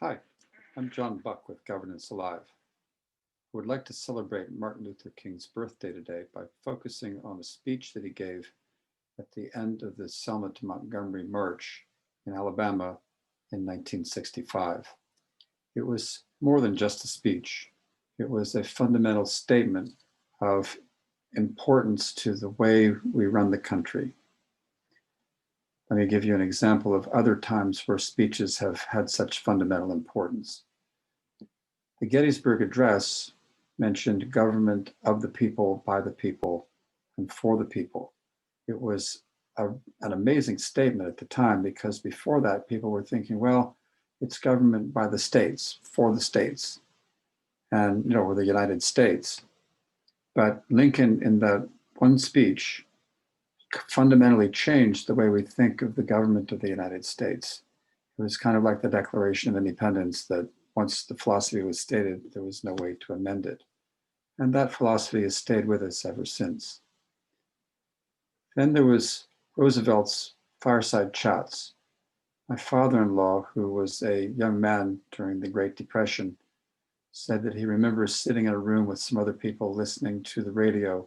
Hi, I'm John Buck with Governance Alive. I would like to celebrate Martin Luther King's birthday today by focusing on a speech that he gave at the end of the Selma to Montgomery March in Alabama in 1965. It was more than just a speech. It was a fundamental statement of importance to the way we run the country. Let me give you an example of other times where speeches have had such fundamental importance. The Gettysburg Address mentioned government of the people, by the people, and for the people. It was an amazing statement at the time because before that, people were thinking, well, it's government by the states, for the states, and we're the United States. But Lincoln, in that one speech, fundamentally changed the way we think of the government of the United States. It was kind of like the Declaration of Independence that once the philosophy was stated, there was no way to amend it. And that philosophy has stayed with us ever since. Then there was Roosevelt's fireside chats. My father-in-law, who was a young man during the Great Depression, said that he remembers sitting in a room with some other people listening to the radio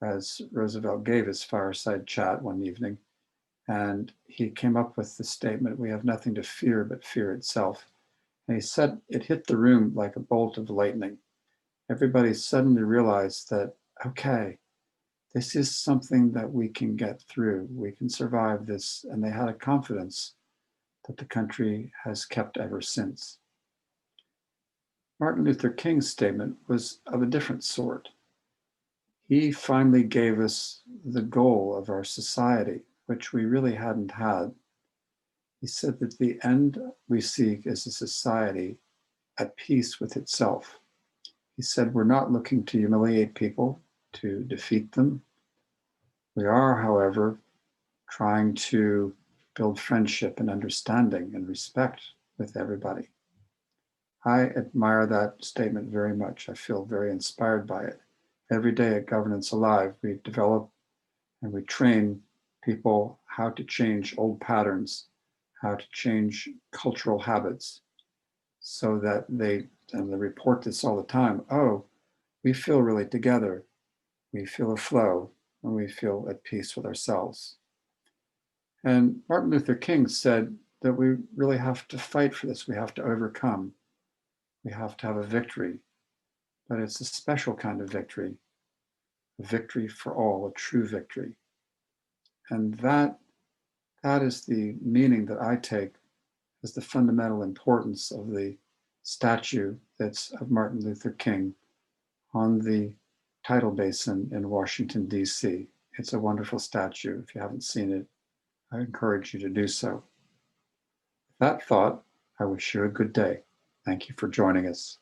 as Roosevelt gave his fireside chat one evening. And he came up with the statement, "We have nothing to fear but fear itself." And he said it hit the room like a bolt of lightning. Everybody suddenly realized that, okay, this is something that we can get through. We can survive this. And they had a confidence that the country has kept ever since. Martin Luther King's statement was of a different sort. He finally gave us the goal of our society, which we really hadn't had. He said that the end we seek is a society at peace with itself. He said, we're not looking to humiliate people, to defeat them. We are, however, trying to build friendship and understanding and respect with everybody. I admire that statement very much. I feel very inspired by it. Every day at Governance Alive, we develop and we train people how to change old patterns, how to change cultural habits so that they report this all the time. Oh, we feel really together. We feel a flow and we feel at peace with ourselves. And Martin Luther King said that we really have to fight for this. We have to overcome. We have to have a victory, but it's a special kind of victory, a victory for all, a true victory. And that is the meaning that I take as the fundamental importance of the statue that's of Martin Luther King on the tidal basin in Washington, D.C. It's a wonderful statue. If you haven't seen it, I encourage you to do so. With that thought, I wish you a good day. Thank you for joining us.